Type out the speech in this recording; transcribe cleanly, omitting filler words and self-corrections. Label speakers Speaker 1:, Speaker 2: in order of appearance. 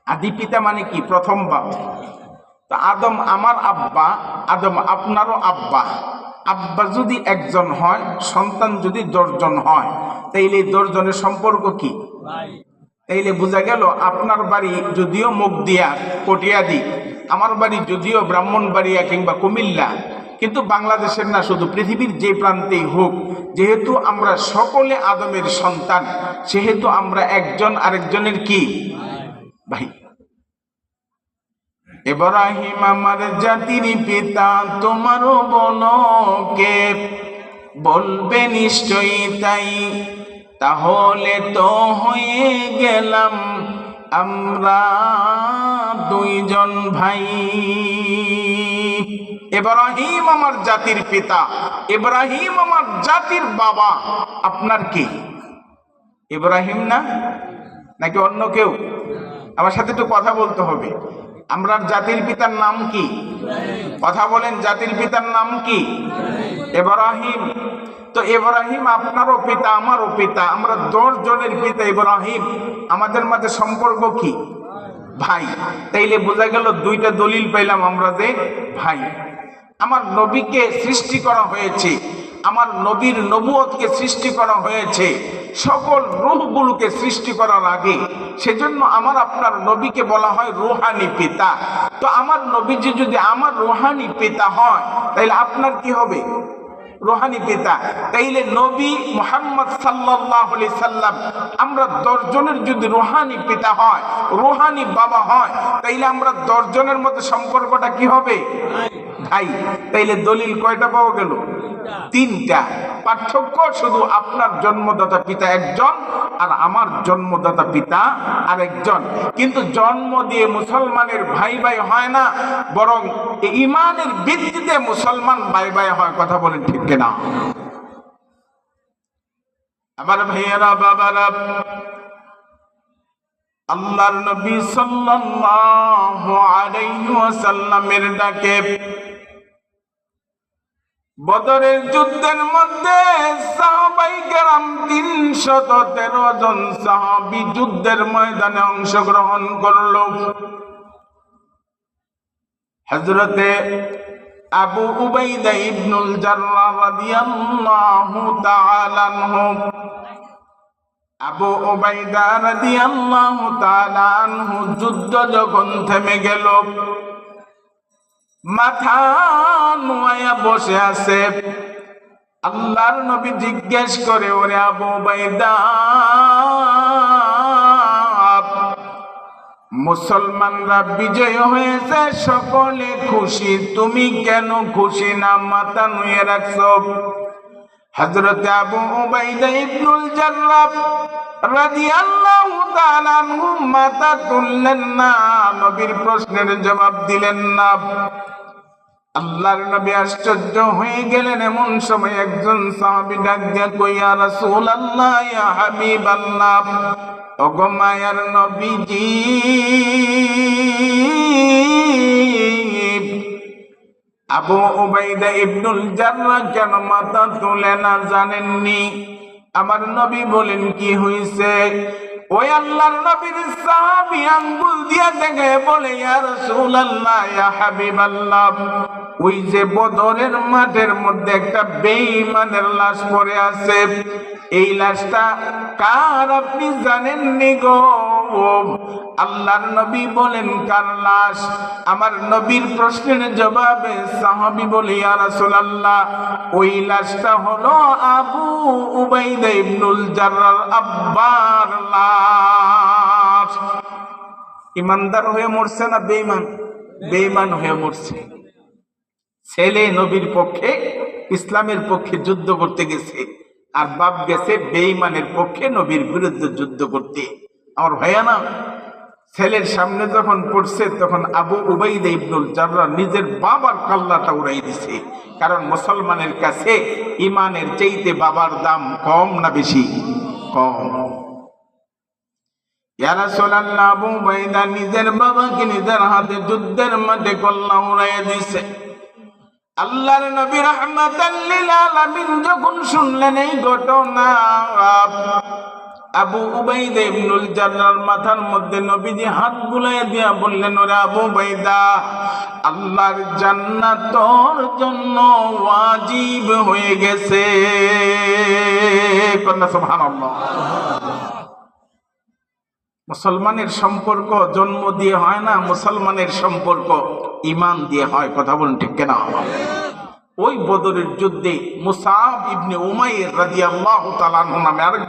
Speaker 1: আদি পিতা মানে কি? প্রথম বাপ। তো আদম আমার আব্বা, আদম আপনারও আব্বা। আব্বা যদি একজন হয়, সন্তান যদি 10 জন হয়, তাইলে 10 জনের সম্পর্ক কি? তাইলে বোঝা গেল আপনার বাড়ি যদিও মুগদিয়া কটিয়াদি, আমার বাড়ি যদিও ব্রাহ্মণবাড়িয়া কিংবা কুমিল্লা, কিন্তু বাংলাদেশের না, শুধু পৃথিবীর যে প্রান্তেই হোক, যেহেতু আমরা সকলে আদমের সন্তান, সেহেতু আমরা একজন আরেকজনের কি? ভাই। ইব্রাহিম আমার জাতির পিতা, তোমারও বলো কে? বলবে নিশ্চয়ই তাই, তাহলে তো হয়ে গেলাম আমরা দুইজন ভাই। ইব্রাহিম আমার জাতির পিতা, ইব্রাহিম আমার জাতির বাবা। আপনার কি ইব্রাহিম না, নাকি অন্য কেউ? আমার সাথে একটু কথা বলতে হবে। আমরা জাতির পিতার নাম কি? কথা বলেন, জাতির পিতার নাম কি? ইব্রাহিম। তো ইব্রাহিম আপনারও পিতা, আমারও পিতা, আমরা 10 জনের পিতা ইব্রাহিম। আমাদের মাঝে সম্পর্ক কি? ভাই। তাইলে বোঝা গেল দুইটা দলিল পেলাম আমরা যে ভাই। আমার নবীকে সৃষ্টি করা হয়েছে, আমার নবীর নবুয়তকে সৃষ্টি করা হয়েছে সকল রূহগুলোকে সৃষ্টি করার আগে। সেজন্য আমার আপনার নবীকে বলা হয় রূহানি পিতা। তো আমার নবীজি যদি আমার রূহানি পিতা হয়, তাহলে আপনার কি হবে? রূহানি পিতা। তাইলে নবী মুহাম্মদ সাল্লাল্লাহু আলাইহি সাল্লাম, আমরা 10 জনের যদি রূহানি পিতা হয়, রূহানি বাবা হয়, তাইলে আমরা 10 জনের মধ্যে সম্পর্কটা কি হবে? ভাই। তাইলে দলিল কয়টা পাওয়া গেল? 3টা। পার্থক্য শুধু আপনার জন্মদাতা পিতা একজন আর আমার জন্মদাতা পিতা আরেকজন। কিন্তু জন্ম দিয়ে মুসলমানের ভাই ভাই হয় না, বরং ঈমানের ভিত্তিতে মুসলমান ভাই ভাই হয়। কথা বলেন ঠিক কিনা? আমার ভাইয়েরা, বাবারা, আল্লাহর নবী সাল্লাল্লাহু আলাইহি ওয়াসাল্লামের ডাকে বদরের যুদ্ধের মধ্যে সাহাবায়ে কেরাম 313 জন সাহাবী যুদ্ধের ময়দানে অংশগ্রহণ করল। হযরতে আবু উবাইদা ইবনুল জাররাহ রাদিয়াল্লাহু তাআলা আনহু, আবু উবাইদা রাদিয়াল্লাহু তাআলা আনহু যুদ্ধ যখন থেমে গেল, মাথা নোয়া বসে আছে। আল্লাহর নবী জিজ্ঞেস করে, ওরে আবু উবাইদা, মুসলমানরা বিজয় হয়েছে, সকলে খুশি, তুমি কেন খুশি না? মাথা নুয়ে রাখছো। হযরত আবু উবাইদা ইবনুল জাররাহ রাদিয়াল্লাহু তাআলা আনহু মাথা তুললেন না, নবীর প্রশ্নের জবাব দিলেন না। আল্লাহর নবী আশ্চর্য হয়ে গেলেন। এমন সময় একজন সাহাবী ডাক দিয়ে কই, ইয়া রাসূলুল্লাহ, ইয়া হাবিবাল্লাহ, ওগো মায়ার নবীজি, আবু উবাইদা ইবনুল জাররাহ কেন মাথা তুলে না জানেননি? আমার নবী বলেন, কি হইছে? ওই আল্লাহর নবীর সাহাবী আঙ্গুল দিয়ে দেখে বলে, ইয়া রাসূলুল্লাহ, ইয়া হাবিবাল্লাহ, ওই যে বদরের মাঠের মধ্যে একটা বেঈমানের লাশ পড়ে আছে, এই লাশটা কার আপনি জানেননি গো? আল্লাহর নবী বলেন, কার লাশ? আমার নবীর প্রশ্নের জবাবে সাহাবী বলে, ইয়া রাসূলুল্লাহ, ওই লাশটা হলো আবু উবাইদা ইবনুল জাররাহ আব্বার লাশ। ইমানদার হয়ে মরছে না বেঈমান? বেঈমান হয়ে মরছে। ছেলে নবীর পক্ষে, ইসলামের পক্ষে যুদ্ধ করতে গেছে, আর বাপ গেছে বেঈমানের পক্ষে, নবীর বিরুদ্ধে যুদ্ধ করতে। আমার ভাইয়া না, ছেলের সামনে যখন পড়ছে, তখন আবু উবাইদা ইবনুল জাররাহ নিজের বাবার কাল্লাটা উড়াই দিছে। কারণ মুসলমানের কাছে ইমানের চাইতে বাবার দাম কম না বেশি? কম। ইয়া রাসূলুল্লাহ, আবু উবাইদা নিজের বাবাকে নিজের হাতে যুদ্ধের মাঠে কল্লা উড়াই দিছে। আল্লাহর নবী রাহমাতাল লিল আলামিন যখন শুনলেন এই ঘটনা, আবু উবাইদা ইবনুল জাররাহর মাথার মধ্যে নবীজি হাত বুলাইয়া দিয়া বললেন, ওরে আবু উবাইদা, আল্লাহর জান্নাত তোর জন্য ওয়াজিব হয়ে গেছে। কন্যা সুবহানাল্লাহ। মুসলমানের সম্পর্ক জন্ম দিয়ে হয় না, মুসলমানের সম্পর্ক ঈমান দিয়ে হয়। কথা বলুন ঠিক কিনা? ওই বদরের যুদ্ধে মুসআব ইবনে উমাইর রাদিয়াল্লাহু তাআলা আনহু নামে আরেকজন